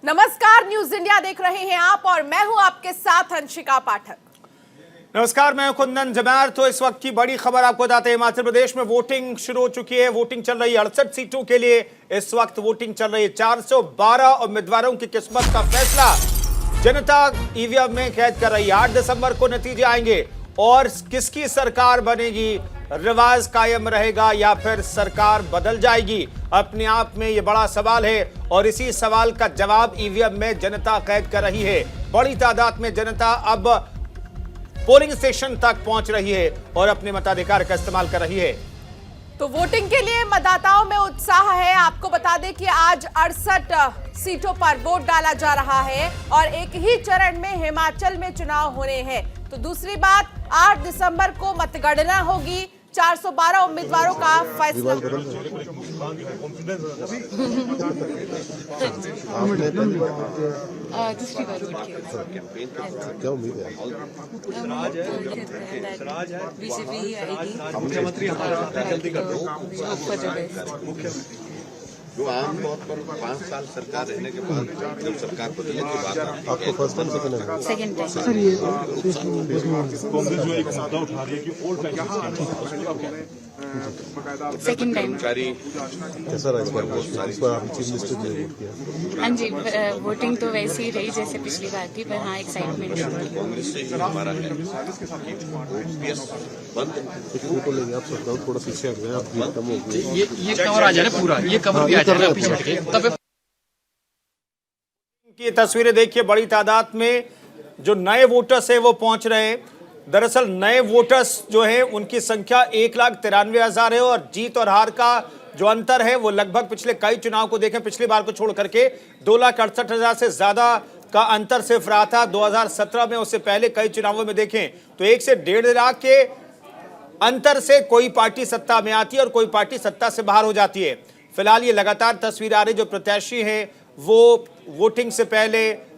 नमस्कार, news India देख रहे हैं आप और मैं हूं आपके साथ अंशिका पाठक। नमस्कार, मैं कुंदन जमैर। तो इस वक्त की बड़ी खबर आपको बताते हैं। हिमाचल प्रदेश में वोटिंग शुरू हो चुकी है। वोटिंग चल रही है 68 सीटों के लिए। इस वक्त वोटिंग चल रही है। 412 उम्मीदवारों की किस्मत का फैसला जनता ईवीएम में कैद कर रही है। 8 दिसंबर को नतीजे आएंगे और किसकी सरकार बनेगी, रिवाज कायम रहेगा या फिर सरकार बदल जाएगी, अपने आप में यह बड़ा सवाल है। और इसी सवाल का जवाब ईवीएम में जनता कैद कर रही है। बड़ी तादाद में जनता अब पोलिंग स्टेशन तक पहुंच रही है और अपने मताधिकार का इस्तेमाल कर रही है। तो वोटिंग के लिए मतदाताओं में उत्साह है। आपको बता दें कि आज 68 सीटों पर वोट डाला जा रहा है और एक ही चरण में हिमाचल में चुनाव होने हैं। तो दूसरी बात, 8 दिसंबर को मतगणना होगी। 412 उम्मीदवारों का फैसला। दूसरी बार वोट क्या उम्मीद है? बीजेपी ही आएगी। मुख्यमंत्री जो आमतौर पर 5 साल सरकार रहने के बाद जब सरकार बदलने के बाद आपको first time second time sir, ये कांग्रेस जो एक मुद्दा उठा रही है कि ओल्ड सेकेंड टाइम कैसा रहा इस बार आपने चीफ मिनिस्टर के लिए वोट किया? हाँ जी, वोटिंग तो वैसी ही रही जैसे पिछली बार थी, पर हाँ एक्साइटमेंट एक फोटो लेंगे आप सब थोड़ा पीछे हट गए, आप कम हो गए। ये कवर आ जाए ना पूरा, ये कवर भी आ जाए ना पीछे हटके, तब की तस्वीरें देखिए। बड़ी तादाद में जो नए वोटर्स हैं वो पहुंच रहे हैं। दरअसल नए वोटर्स जो हैं उनकी संख्या 1,93,000 है और जीत और हार का जो अंतर है वो लगभग पिछले कई चुनाव को देखें, पिछली बार को छोड़ करके 2,68,000 से ज्यादा का अंतर सिर्फ रहा था 2017 में। उससे पहले कई चुनावों में देखें तो 1 से 1.5 लाख के अंतर से कोई पार्टी सत्ता में आती है और कोई पार्टी सत्ता से बाहर हो जाती है। फिलहाल ये लगातार तस्वीर आ रही, जो प्रत्याशी हैं वो वोटिंग से पहले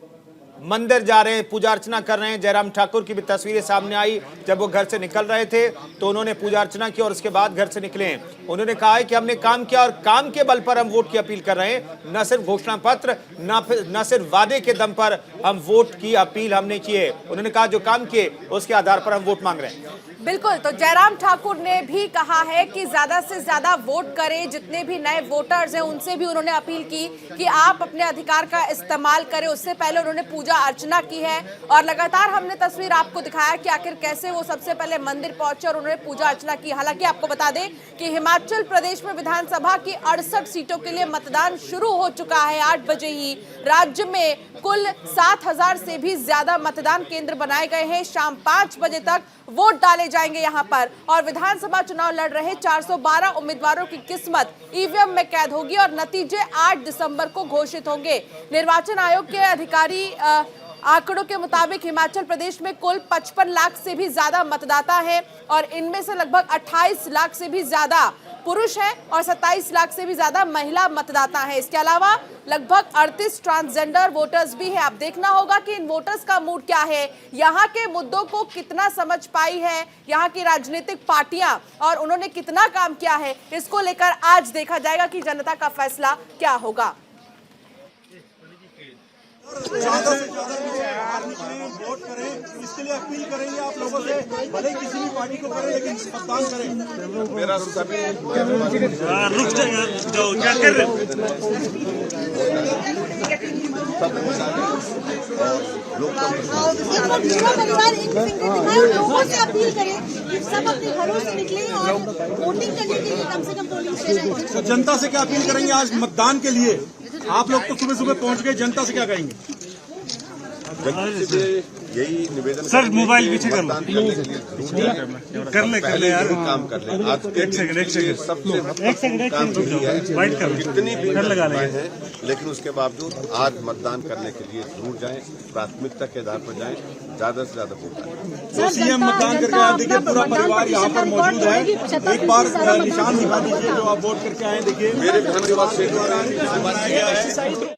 मंदिर जा रहे हैं, पूजा अर्चना कर रहे हैं। जयराम ठाकुर की भी तस्वीरें सामने आई। जब वो घर से निकल रहे थे तो उन्होंने पूजा अर्चना की और उसके बाद घर से निकले हैं। उन्होंने कहा है कि हमने काम किया और काम के बल पर हम वोट की अपील कर रहे हैं, न सिर्फ घोषणा पत्र, न सिर्फ वादे के दम पर हम वोट की अपील हमने की है। उन्होंने कहा जो काम किए उसके आधार पर हम वोट मांग रहे हैं। बिल्कुल, तो जयराम ठाकुर ने भी कहा है कि ज्यादा से ज्यादा वोट करें। जितने भी नए वोटर्स हैं उनसे भी उन्होंने अपील की कि आप अपने अधिकार का इस्तेमाल करें। उससे पहले उन्होंने पूजा अर्चना की है और लगातार हमने तस्वीर आपको दिखाया कि आखिर कैसे वो सबसे पहले मंदिर पहुंचे और उन्होंने पूजा अर्चना की। हालांकि आपको बता दें कि हिमाचल प्रदेश में विधानसभा की 68 सीटों के लिए मतदान शुरू हो चुका है। 8 बजे ही राज्य में कुल 7,000 से भी ज्यादा मतदान केंद्र बनाए गए हैं। शाम 5 बजे तक वोट डाले जाएंगे यहां पर और विधानसभा चुनाव लड़ रहे 412 उम्मीदवारों की किस्मत ईवीएम में कैद होगी और नतीजे 8 दिसंबर को घोषित होंगे। निर्वाचन आयोग के अधिकारी आंकड़ों के मुताबिक हिमाचल प्रदेश में कुल 55 लाख से भी ज्यादा मतदाता हैं और इनमें से लगभग 28 लाख से भी ज्यादा पुरुष हैं और 27 लाख से भी ज्यादा महिला मतदाता हैं। इसके अलावा लगभग 38 ट्रांसजेंडर वोटर्स भी हैं। अब देखना होगा कि इन वोटर्स का मूड क्या है, यहाँ के मुद्दों को कितना समझ पाई है यहाँ की राजनीतिक पार्टियां और उन्होंने कितना काम किया है। इसको लेकर आज देखा जाएगा कि जनता का फैसला क्या होगा। ज्यादा से ज्यादा वोट करें, इसके लिए अपील करेंगे आप लोगों से। भले किसी भी पार्टी को करें लेकिन मतदान करें। मेरा सभी रुक जाओ, क्या कर रहे हो? पूरा परिवार एक फिंगर दिखाए और लोगों से अपील करें कि सब अपने घरों से निकलें और वोटिंग करने के लिए कम से कम पोलिंग स्टेशन पहुंचे। जनता से क्या अपील करेंगे आज मतदान के लिए? आप लोग तो सुबह सुबह पहुंच गए, जनता से क्या कहेंगे? यही निवेदन सर, मोबाइल पीछे कर लो, कर ले यार, काम कर ले। आज एक सेकंड सबसे काम है वाइट कर कितनी भी लगा है, लेकिन उसके बावजूद आज मतदान करने के लिए जरूर जाएं, प्राथमिकता के आधार पर जाएं, ज्यादा से ज्यादा वोट डालें। तो सीएम मतदान करके आप देखिए पूरा परिवार यहाँ पर मौजूद है। एक बार निशान दिखा दीजिए जो आप वोट करके आए। देखिए मेरे विधानसभा क्षेत्र बनाया गया है।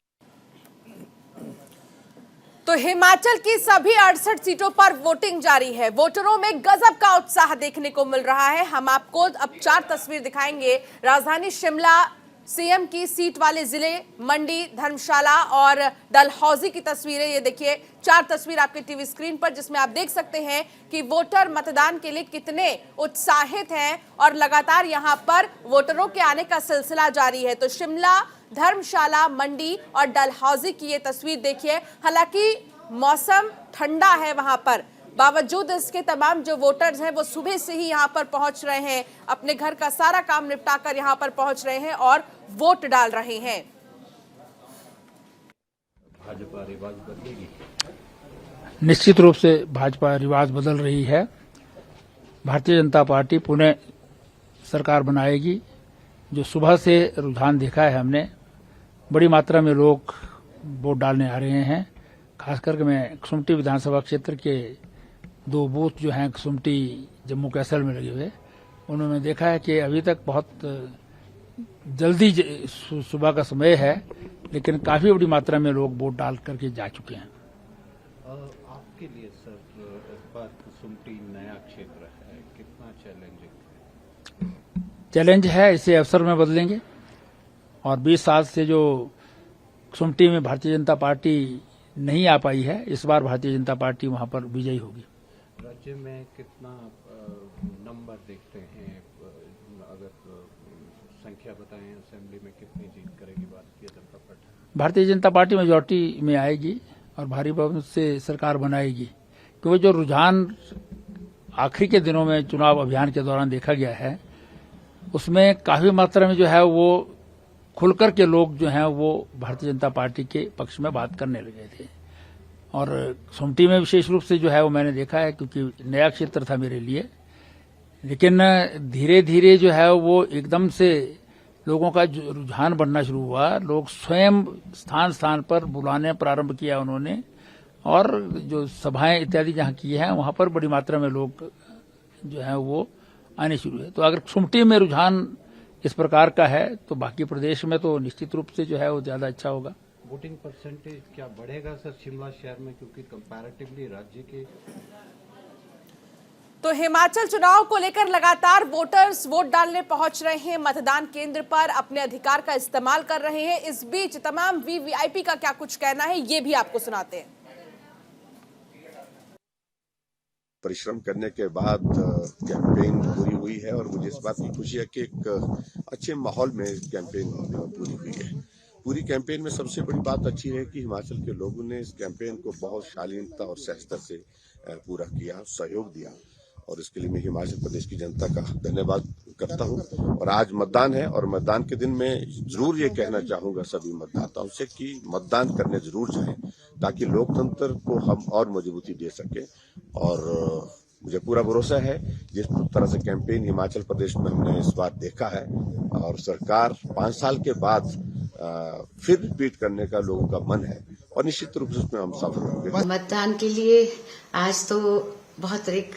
तो हिमाचल की सभी 68 सीटों पर वोटिंग जारी है। वोटरों में गजब का उत्साह देखने को मिल रहा है। हम आपको अब 4 तस्वीर दिखाएंगे। राजधानी शिमला सीएम की सीट वाले जिले मंडी, धर्मशाला और डलहौजी की तस्वीरें। ये देखिए 4 तस्वीर आपके टीवी स्क्रीन पर, जिसमें आप देख सकते हैं कि वोटर मतदान के लिए कितने उत्साहित हैं और लगातार यहां पर वोटरों के आने का सिलसिला जारी है। तो शिमला, धर्मशाला, मंडी और डलहौजी की ये तस्वीर देखिए। हालांकि मौसम ठंडा है वहां पर, बावजूद इसके तमाम जो वोटर्स हैं वो सुबह से ही यहाँ पर पहुंच रहे हैं, अपने घर का सारा काम निपटाकर यहाँ पर पहुंच रहे हैं और वोट डाल रहे हैं। भाजपा रिवाज बदलेगी? निश्चित रूप से भाजपा रिवाज बदल रही है। भारतीय जनता पार्टी पुनः सरकार बनाएगी। जो सुबह से रुझान देखा है हमने, बड़ी मात्रा में लोग वोट डालने आ रहे हैं। खास करके मैं कसुम्पटी विधानसभा क्षेत्र के 2 बूथ जो हैं कसुम्पटी जम्मू कैसल में लगे हुए, उन्होंने देखा है कि अभी तक बहुत जल्दी सुबह का समय है, लेकिन काफी बड़ी मात्रा में लोग वोट डाल करके जा चुके हैं। आपके लिए सर इस बार कसुम्पटी नया क्षेत्र है, कितना चैलेंजिंग है? चैलेंज है, इसे अवसर में बदलेंगे और 20 साल से जो कसुम्पटी में भारतीय जनता पार्टी नहीं आ पाई है, इस बार भारतीय जनता पार्टी वहां पर विजयी होगी। राज्य में कितना नंबर देखते हैं? अगर संख्या बताएं, असेंबली में कितनी जीत करेगी Bharatiya Janata party? Bharatiya Janata party majority में आएगी और भारी बहुमत से सरकार बनाएगी, क्योंकि जो रुझान आखिरी के दिनों में चुनाव अभियान के दौरान देखा गया है, उसमें काफी मात्रा में जो है वो खुलकर के लोग जो हैं वो भारतीय जनता पार्टी के पक्ष में बात करने लगे थे। और कसुम्पटी में विशेष रूप से जो है वो मैंने देखा है, क्योंकि नया क्षेत्र था मेरे लिए, लेकिन धीरे धीरे जो है वो एकदम से लोगों का रुझान बढ़ना शुरू हुआ। लोग स्वयं स्थान स्थान पर बुलाने प्रारंभ किया उन्होंने, और जो सभाएं इत्यादि जहां की हैं वहां पर बड़ी मात्रा में लोग जो है वो आने शुरू हुए। तो अगर कसुम्पटी में रुझान इस प्रकार का है तो बाकी प्रदेश में तो निश्चित रूप से जो है वो ज्यादा अच्छा होगा। वोटिंग परसेंटेज क्या बढ़ेगा सर शिमला शहर में, क्योंकि कंपैरेटिवली राज्य के? तो हिमाचल चुनाव को लेकर लगातार वोटर्स वोट डालने पहुंच रहे हैं, मतदान केंद्र पर अपने अधिकार का इस्तेमाल कर रहे हैं। इस बीच तमाम वीवीआईपी का क्या कुछ कहना है, ये भी आपको सुनाते हैं। परिश्रम करने के बाद कैंपेन पूरी हुई है और मुझे इस बात की खुशी है कि एक अच्छे माहौल में कैंपेन पूरी हुई है। पूरी कैंपेन में सबसे बड़ी बात अच्छी है कि हिमाचल के लोगों ने इस कैंपेन को बहुत शालीनता और सहजता से पूरा किया, सहयोग दिया, और इसके लिए मैं हिमाचल प्रदेश की जनता का धन्यवाद करता हूं। और आज मतदान है और मतदान के दिन मैं जरूर ये कहना चाहूंगा सभी मतदाताओं से कि मतदान करने जरूर जाएं, ताकि लोकतंत्र को हम और मजबूती दे सके। और मुझे पूरा भरोसा है जिस तरह से कैंपेन हिमाचल प्रदेश में हमने इस बार देखा है, और सरकार 5 साल के बाद फिर रिपीट करने का लोगों का मन है, और निश्चित रूप से उसमें हम सफल होंगे। मतदान के लिए आज तो बहुत एक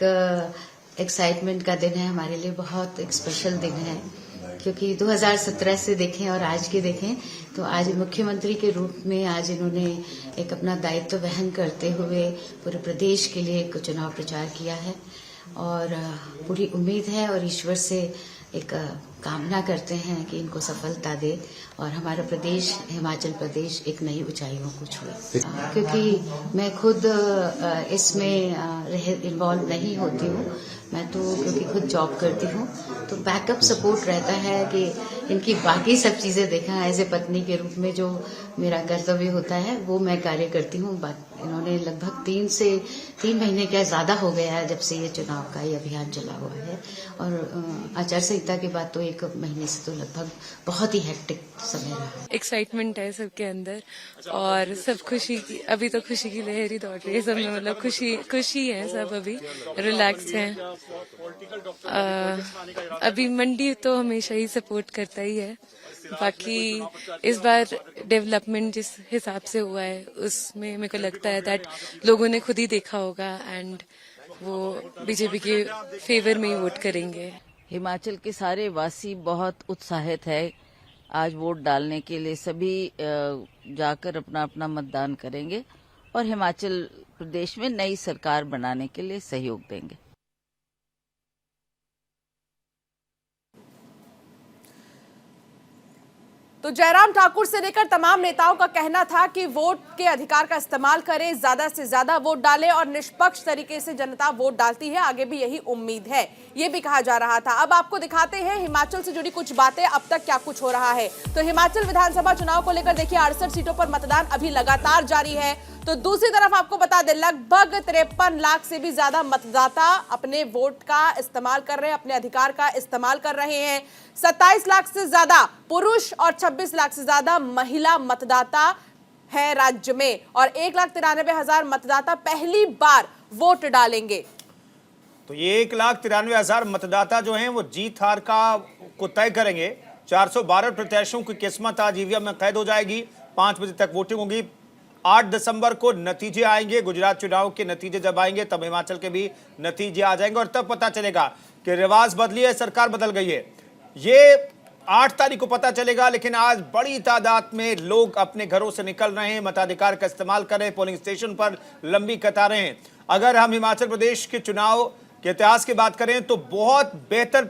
एक्साइटमेंट का दिन है हमारे लिए, बहुत एक स्पेशल दिन है, क्योंकि 2017 से देखें और आज के देखें तो आज मुख्यमंत्री के रूप में आज इन्होंने एक अपना दायित्व वहन करते हुए पूरे प्रदेश के लिए एक चुनाव प्रचार किया है। और पूरी उम्मीद है और ईश्वर से एक कामना करते हैं कि इनको सफलता दे और हमारा प्रदेश हिमाचल प्रदेश एक नई ऊंचाइयों को छुए। क्योंकि मैं खुद इसमें इन्वॉल्व नहीं होती हूँ, मैं तो क्योंकि खुद जॉब करती हूँ, तो बैकअप सपोर्ट रहता है कि इनकी बाकी सब चीजें देखा एज ए पत्नी के रूप में जो मेरा कर्तव्य होता है वो मैं कार्य करती हूँ। इन्होंने लगभग 3 महीने क्या ज्यादा हो गया है जब से ये चुनाव का ये अभियान चला हुआ है, और आचार संहिता के बाद तो 1 महीने से तो लगभग बहुत ही हेक्टिक समय रहा। एक्साइटमेंट है सबके अंदर और सब खुशी की, अभी तो खुशी की लहर ही दौड़ रही है सब में, मतलब खुशी है सब, अभी रिलैक्स्ड हैं। अभी मंडी तो हमेशा ही सपोर्ट करता ही है, बाकी इस बार डेवलपमेंट जिस हिसाब से हुआ है उसमें मेरे को लगता है दैट लोगों ने खुद ही देखा होगा एंड वो बीजेपी के फेवर में ही वोट करेंगे। हिमाचल के सारे वासी बहुत उत्साहित है आज वोट डालने के लिए, सभी जाकर अपना अपना मतदान करेंगे और हिमाचल प्रदेश में नई सरकार बनाने के लिए सहयोग देंगे। तो जयराम ठाकुर से लेकर तमाम नेताओं का कहना था कि वोट के अधिकार का इस्तेमाल करें, ज्यादा से ज्यादा वोट डालें और निष्पक्ष तरीके से जनता वोट डालती है, आगे भी यही उम्मीद है, ये भी कहा जा रहा था। अब आपको दिखाते हैं हिमाचल से जुड़ी कुछ बातें, अब तक क्या कुछ हो रहा है। तो हिमाचल विधानसभा चुनाव को लेकर देखिए 68 सीटों पर मतदान अभी लगातार जारी है। तो दूसरी तरफ आपको बता दें लगभग 53 लाख से भी ज्यादा मतदाता अपने वोट का इस्तेमाल कर रहे हैं, अपने अधिकार का इस्तेमाल कर रहे हैं। 27 लाख से ज्यादा पुरुष और 26 लाख से ज्यादा महिला मतदाता है राज्य में और 1,93,000 मतदाता पहली बार वोट डालेंगे। तो ये 1,93,000 मतदाता जो हैं वो जीत हार का को तय करेंगे। 412 प्रत्याशियों की किस्मत आज ईवीएम में कैद हो जाएगी। 5 बजे तक वोटिंग होगी। 8 दिसंबर को नतीजे आएंगे। गुजरात चुनाव के नतीजे जब आएंगे तब हिमाचल के भी नतीजे आ जाएंगे और तब पता चलेगा कि रिवाज बदली है, सरकार बदल गई है। ये 8 तारीख को पता चलेगा, लेकिन आज बड़ी तादाद में लोग अपने घरों से निकल रहे हैं, मताधिकार का इस्तेमाल कर रहे हैं। पोलिंग स्टेशन पर लंबी कतारें हैं। अगर हम हिमाचल प्रदेश के चुनाव के इतिहास की बात करें तो बहुत बेहतर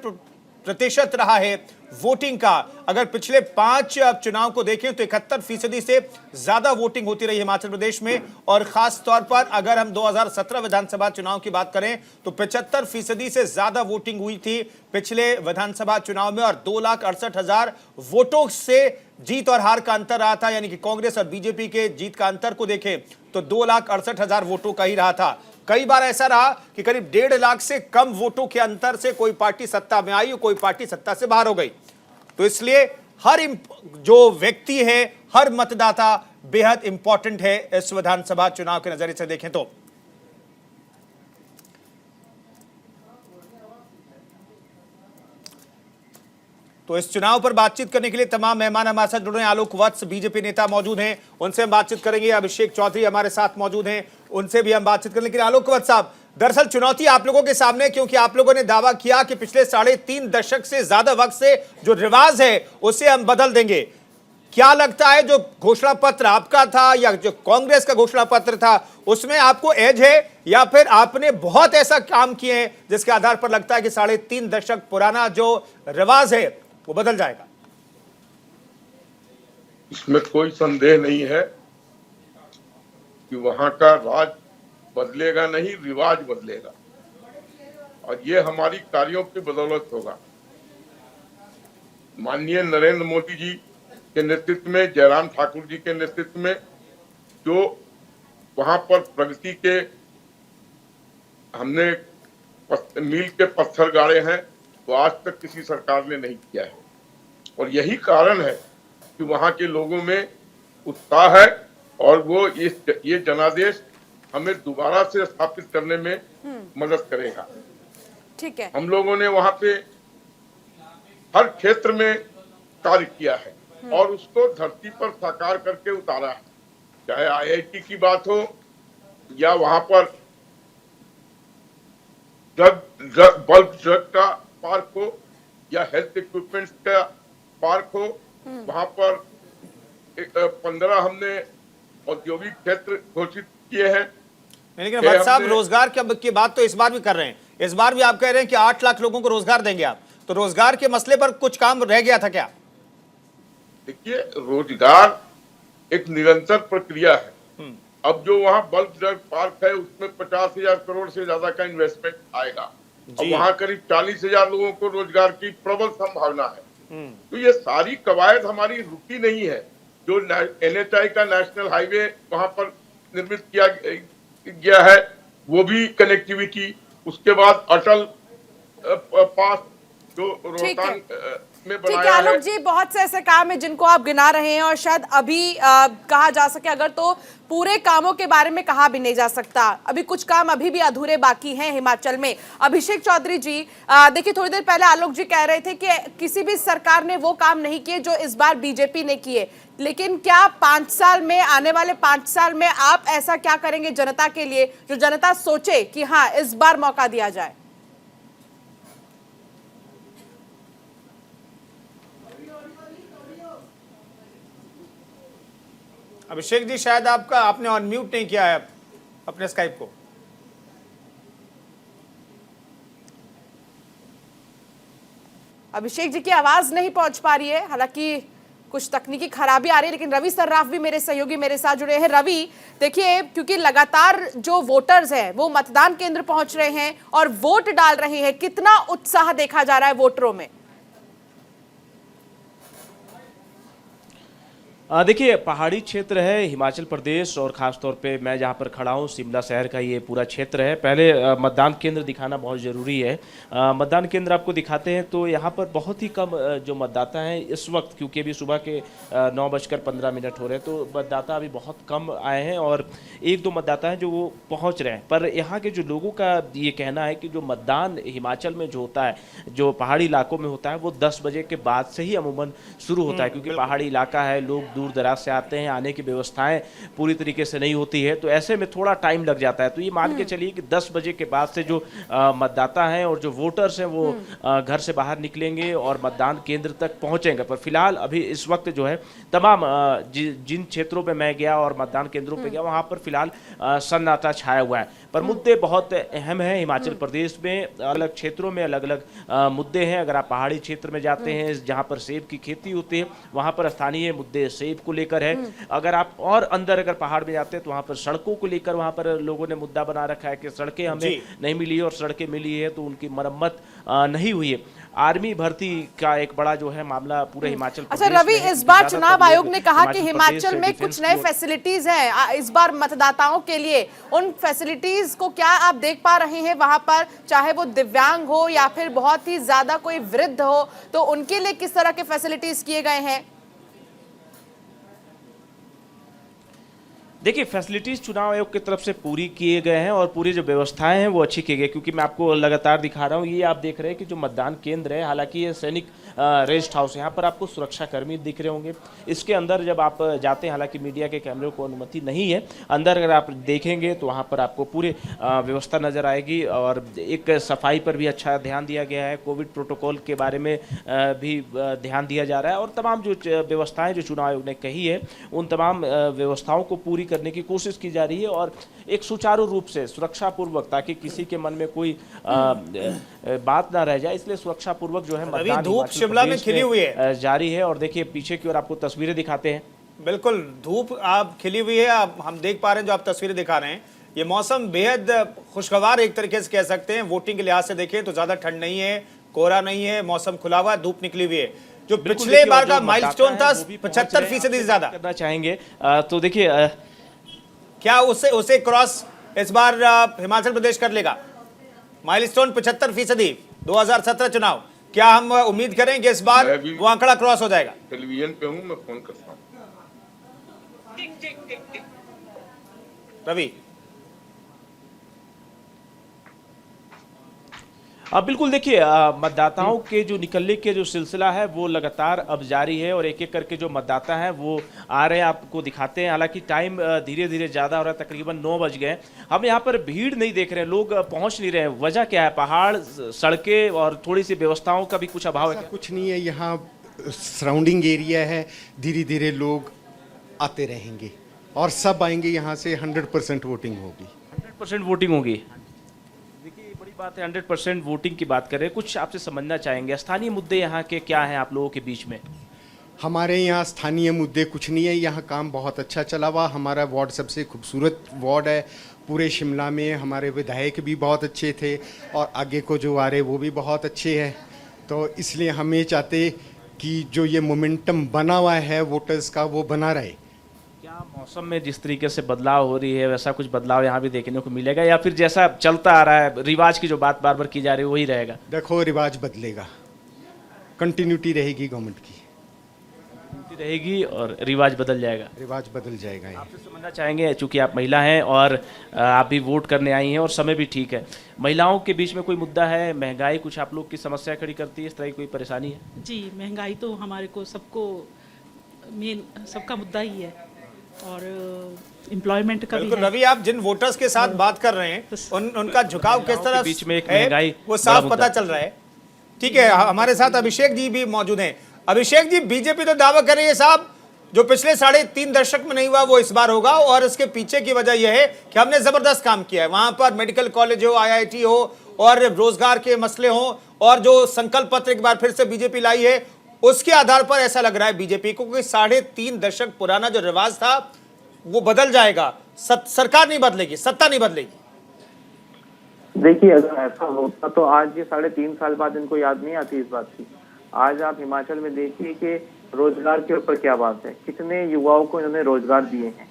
प्रतिशत रहा है वोटिंग का। अगर पिछले 5 चुनाव को देखें तो 71% से ज्यादा वोटिंग होती रही हिमाचल प्रदेश में। और खास तौर पर अगर हम 2017 विधानसभा चुनाव की बात करें तो 75% से ज्यादा वोटिंग हुई थी पिछले विधानसभा चुनाव में और 2,68,000 वोटों से जीत और हार का अंतर रहा था। यानी कि कांग्रेस और बीजेपी के जीत का अंतर को देखें तो 2,68,000 वोटों का ही रहा था। कई बार ऐसा रहा कि करीब 1.5 लाख से कम वोटों के अंतर से कोई पार्टी सत्ता में आई और कोई पार्टी सत्ता से बाहर हो गई। तो इसलिए हर जो व्यक्ति है, हर मतदाता बेहद इंपॉर्टेंट है इस विधानसभा चुनाव के नजरिए से देखें तो इस चुनाव पर बातचीत करने के लिए तमाम मेहमान हमारे साथ जुड़ रहे हैं। आलोक वत्स बीजेपी नेता मौजूद हैं, उनसे हम बातचीत करेंगे। अभिषेक चौधरी हमारे साथ मौजूद हैं, उनसे भी हम बातचीत करेंगे। लेकिन आलोक वत्स साहब, दरअसल चुनौती आप लोगों के सामने, क्योंकि आप लोगों ने दावा किया कि पिछले 3.5 दशक से ज्यादा वक्त से जो रिवाज है उसे हम बदल देंगे। क्या लगता है जो घोषणा पत्र आपका था या जो कांग्रेस का घोषणा पत्र था उसमें आपको एज है या फिर आपने बहुत ऐसा काम किए हैं जिसके आधार पर लगता है कि 3.5 दशक पुराना जो रिवाज है वो बदल जाएगा? इसमें कोई संदेह नहीं है कि वहां का राज बदलेगा नहीं, रिवाज बदलेगा और ये हमारी कार्यों की बदौलत होगा। माननीय नरेंद्र मोदी जी के नेतृत्व में, जयराम ठाकुर जी के नेतृत्व में जो वहां पर प्रगति के हमने मील के पत्थर गाड़े हैं वो आज तक किसी सरकार ने नहीं किया है और यही कारण है कि वहां के लोगों में उत्साह है और वो ये जनादेश हमें दोबारा से स्थापित करने में मदद करेगा। ठीक है, हम लोगों ने वहां पे हर क्षेत्र में कार्य किया है और उसको धरती पर साकार करके उतारा है। चाहे IIT की बात हो या वहां पर बल्क ड्रग का पार्क हो या हेल्थ इक्विपमेंट्स का पार्क हो, वहां पर 15 हमने औद्योगिक क्षेत्र घोषित किए हैं। लेकिन वत्स साहब, रोजगार की बात तो इस बार भी कर रहे हैं। इस बार भी आप कह रहे हैं कि 8 लाख लोगों को रोजगार देंगे आप, तो रोजगार के मसले पर कुछ काम रह गया था क्या? देखिए, रोजगार एक निरंतर प्रक्रिया है। अब जो वहाँ बल्क ड्रग पार्क है उसमें 50,000 करोड़ से ज्यादा का इन्वेस्टमेंट आएगा और वहाँ करीब 40,000 लोगों को रोजगार की प्रबल संभावना है। तो ये सारी कवायद हमारी रुकी नहीं है। जो NHI का नेशनल हाईवे वहाँ पर निर्मित किया गया है वो भी कनेक्टिविटी, उसके बाद अटल पास जो रोहतांग में बनाया है। आलोक जी, बहुत से ऐसे काम है जिनको आप गिना रहे हैं और शायद अभी कहा जा सके अगर तो पूरे कामों के बारे में कहा भी नहीं जा सकता। अभी कुछ काम अभी भी अधूरे बाकी हैं हिमाचल में। अभिषेक चौधरी जी, देखिए थोड़ी देर पहले आलोक जी कह रहे थे कि किसी भी सरकार ने वो काम नहीं किए जो इस बार बीजेपी ने किए, लेकिन क्या 5 साल में, आने वाले 5 साल में आप ऐसा क्या करेंगे जनता के लिए जो जनता सोचे कि हाँ इस बार मौका दिया जाए? अभिषेक जी, शायद आपने ऑन म्यूट नहीं किया है अपने स्काइप को। अभिषेक जी की आवाज नहीं पहुंच पा रही है, हालांकि कुछ तकनीकी खराबी आ रही है, लेकिन रवि सर्राफ भी मेरे सहयोगी मेरे साथ जुड़े हैं। रवि, देखिए, क्योंकि लगातार जो वोटर्स हैं वो मतदान केंद्र पहुंच रहे हैं और वोट डाल रहे हैं, कितना उत्साह देखा जा रहा है वोटरों में? देखिए, पहाड़ी क्षेत्र है हिमाचल प्रदेश और ख़ास तौर पे मैं जहाँ पर खड़ा हूँ शिमला शहर का ये पूरा क्षेत्र है। पहले मतदान केंद्र दिखाना बहुत ज़रूरी है। मतदान केंद्र आपको दिखाते हैं तो यहाँ पर बहुत ही कम जो मतदाता हैं इस वक्त, क्योंकि अभी सुबह के 9:15 हो रहे हैं, तो मतदाता अभी बहुत कम आए हैं और एक दो मतदाता हैं जो वो पहुँच रहे हैं। पर यहाँ के जो लोगों का ये कहना है कि जो मतदान हिमाचल में जो होता है, जो पहाड़ी इलाकों में होता है, वो 10 बजे के बाद से ही अमूमन शुरू होता है, क्योंकि पहाड़ी इलाका है, लोग दूर दराज से आते हैं, आने की व्यवस्थाएं पूरी तरीके से नहीं होती है, तो ऐसे में थोड़ा टाइम लग जाता है। तो ये मान के चलिए कि 10 बजे के बाद से जो मतदाता हैं और जो वोटर्स हैं वो घर से बाहर निकलेंगे और मतदान केंद्र तक पहुंचेंगे। पर फिलहाल अभी इस वक्त जो है तमाम जिन क्षेत्रों पे मैं गया और मतदान केंद्रों पे गया, वहां पर फिलहाल सन्नाटा छाया हुआ है। पर मुद्दे बहुत अहम हैं हिमाचल प्रदेश में, अलग क्षेत्रों में अलग अलग मुद्दे हैं। अगर आप पहाड़ी क्षेत्र में जाते हैं जहाँ पर सेब की खेती होती है, वहाँ पर स्थानीय मुद्दे सेब को लेकर है। अगर आप और अंदर अगर पहाड़ में जाते हैं तो वहाँ पर सड़कों को लेकर वहाँ पर लोगों ने मुद्दा बना रखा है कि सड़कें हमें नहीं मिली और सड़कें मिली है तो उनकी मरम्मत नहीं हुई है। आर्मी भर्ती का एक बड़ा जो है मामला पूरे हिमाचल प्रदेश। अच्छा रवि, इस बार चुनाव आयोग ने कहा कि हिमाचल में कुछ नए फैसिलिटीज हैं इस बार मतदाताओं के लिए। उन फैसिलिटीज को क्या आप देख पा रहे हैं वहां पर, चाहे वो दिव्यांग हो या फिर बहुत ही ज्यादा कोई वृद्ध हो, तो उनके लिए किस तरह के फैसिलिटीज किए गए हैं? देखिए, फैसिलिटीज़ चुनाव आयोग की तरफ से पूरी किए गए हैं और पूरी जो व्यवस्थाएं हैं वो अच्छी की गई, क्योंकि मैं आपको लगातार दिखा रहा हूँ, ये आप देख रहे हैं कि जो मतदान केंद्र है, हालांकि ये सैनिक रेस्ट हाउस, यहाँ पर आपको सुरक्षा कर्मी दिख रहे होंगे। इसके अंदर जब आप जाते हैं, हालांकि मीडिया के कैमरे को अनुमति नहीं है, अंदर अगर आप देखेंगे तो वहाँ पर आपको पूरी व्यवस्था नज़र आएगी और एक सफाई पर भी अच्छा ध्यान दिया गया है। कोविड प्रोटोकॉल के बारे में भी ध्यान दिया जा रहा है और तमाम जो व्यवस्थाएँ जो चुनाव आयोग ने कही है उन तमाम व्यवस्थाओं को पूरी करने की कोशिश की जा रही है और एक सुचारू रूप से सुरक्षापूर्वक, ताकि किसी के मन में कोई बात ना रह जाए, इसलिए सुरक्षापूर्वक जो है मतदान धूप शिमला में खिली हुई है जारी है। और देखिए पीछे की ओर आपको तस्वीरें दिखाते हैं। बिल्कुल धूप आप खिली हुई है, हम देख पा रहे हैं जो आप तस्वीरें दिखा रहे हैं। ये मौसम बेहद खुशगवार एक तरीके से कह सकते हैं। वोटिंग के लिहाज से देखें तो ज्यादा ठंड नहीं है, कोहरा नहीं है, मौसम खुला हुआ है, धूप निकली हुई है। जो पिछले बार का माइलस्टोन था 75% से ज्यादा करना चाहेंगे तो देखिए क्या उसे क्रॉस इस बार हिमाचल प्रदेश कर लेगा? माइलस्टोन 75% 2017 चुनाव, क्या हम उम्मीद करें कि इस बार वो आंकड़ा क्रॉस हो जाएगा? टेलीविजन पे हूं, मैं फोन करता हूं। रवि, बिल्कुल देखिए, मतदाताओं के जो निकलने के जो सिलसिला है वो लगातार अब जारी है और एक एक करके जो मतदाता हैं वो आ रहे हैं, आपको दिखाते हैं। हालांकि टाइम धीरे धीरे ज़्यादा हो रहा है, तकरीबन 9 बज गए। हम यहाँ पर भीड़ नहीं देख रहे हैं, लोग पहुँच नहीं रहे हैं। वजह क्या है? पहाड़, सड़कें और थोड़ी सी व्यवस्थाओं का भी कुछ अभाव है? कुछ नहीं है, यहाँ सराउंडिंग एरिया है, धीरे धीरे लोग आते रहेंगे और सब आएंगे, यहाँ से 100% वोटिंग होगी। 100% वोटिंग होगी। बात है 100% वोटिंग की बात कर रहे हैं। कुछ आपसे समझना चाहेंगे, स्थानीय मुद्दे यहाँ के क्या हैं आप लोगों के बीच में? हमारे यहाँ स्थानीय मुद्दे कुछ नहीं है, यहाँ काम बहुत अच्छा चला हुआ। हमारा वार्ड सबसे खूबसूरत वार्ड है पूरे शिमला में। हमारे विधायक भी बहुत अच्छे थे और आगे को जो आ रहे वो भी बहुत अच्छे हैं। तो इसलिए हम ये चाहते कि जो ये मोमेंटम बना हुआ है वोटर्स का वो बना रहे। मौसम में जिस तरीके से बदलाव हो रही है वैसा कुछ बदलाव यहाँ भी देखने को मिलेगा या फिर जैसा चलता आ रहा है रिवाज की जो बात बार बार की जा रही है वही रहेगा? देखो, रिवाज बदलेगा, कंटिन्यूटी रहेगी, गवर्नमेंट की रहेगी और रिवाज बदल जाएगा। रिवाज बदल जाएगा। आपसे समझना चाहेंगे, चूंकि आप महिला हैं और आप भी वोट करने आई हैं और समय भी ठीक है, महिलाओं के बीच में कोई मुद्दा है? महंगाई कुछ आप लोग की समस्या खड़ी करती है, इस तरह की कोई परेशानी है? जी, महंगाई तो हमारे को सबको मेन सबका मुद्दा ही है और एम्प्लॉयमेंट का भी है। रवि, आप जिन वोटर्स के साथ बात कर रहे हैं उनका झुकाव किस तरह बीच में एक महंगाई वो साफ पता चल रहा है। ठीक है, हमारे साथ अभिषेक जी भी मौजूद हैं। अभिषेक जी, बीजेपी तो दावा कर रही है साहब जो पिछले 3.5 दशक में नहीं हुआ वो इस बार होगा और इसके पीछे की वजह यह है कि हमने जबरदस्त काम किया है। वहां पर मेडिकल कॉलेज हो, IIT हो और रोजगार के मसले हो और जो संकल्प पत्र एक बार फिर से बीजेपी लाई है उसके आधार पर ऐसा लग रहा है बीजेपी को कि 3.5 दशक पुराना जो रिवाज था वो बदल जाएगा, सरकार नहीं बदलेगी, सत्ता नहीं बदलेगी। देखिए, अगर ऐसा होता तो आज ये 3.5 साल बाद इनको याद नहीं आती इस बात की। आज आप हिमाचल में देखिए कि रोजगार के ऊपर क्या बात है, कितने युवाओं को इन्होंने रोजगार दिए हैं।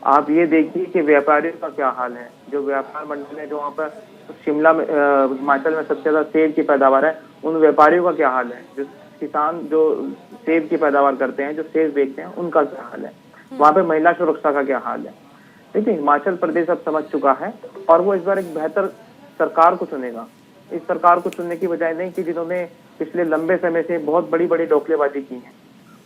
आप ये देखिए कि व्यापारियों का क्या हाल है, जो व्यापार मंडल है, जो वहाँ पर शिमला में हिमाचल में सबसे ज्यादा सेब की पैदावार है, उन व्यापारियों का क्या हाल है, जो किसान जो सेब की पैदावार करते हैं, जो सेब बेचते हैं, उनका क्या हाल है, वहाँ पे महिला सुरक्षा का क्या हाल है। देखिए, हिमाचल प्रदेश अब समझ चुका है और वो इस बार एक बेहतर सरकार को चुनेगा। इस सरकार को चुनने की बजाय नहीं कि जिन्होंने पिछले लंबे समय से बहुत बड़ी बड़ी डोकलेबाजी की है।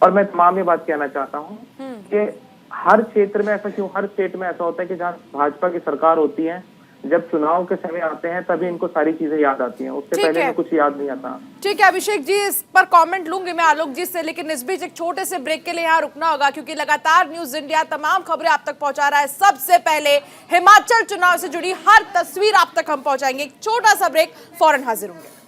और मैं तमाम ये बात कहना चाहता हूँ कि हर क्षेत्र में ऐसा क्यों, हर स्टेट में ऐसा होता है कि जहाँ भाजपा की सरकार होती है, जब चुनाव के समय आते हैं तभी इनको सारी चीजें याद आती हैं, उससे पहले में कुछ याद नहीं आता। ठीक है अभिषेक जी, इस पर कमेंट लूंगी मैं आलोक जी से, लेकिन इस बीच एक छोटे से ब्रेक के लिए यहाँ रुकना होगा, क्योंकि लगातार न्यूज इंडिया तमाम खबरें आप तक पहुंचा रहा है। सबसे पहले हिमाचल चुनाव से जुड़ी हर तस्वीर आप तक हम पहुंचाएंगे। एक छोटा सा ब्रेक, फौरन हाजिर होंगे।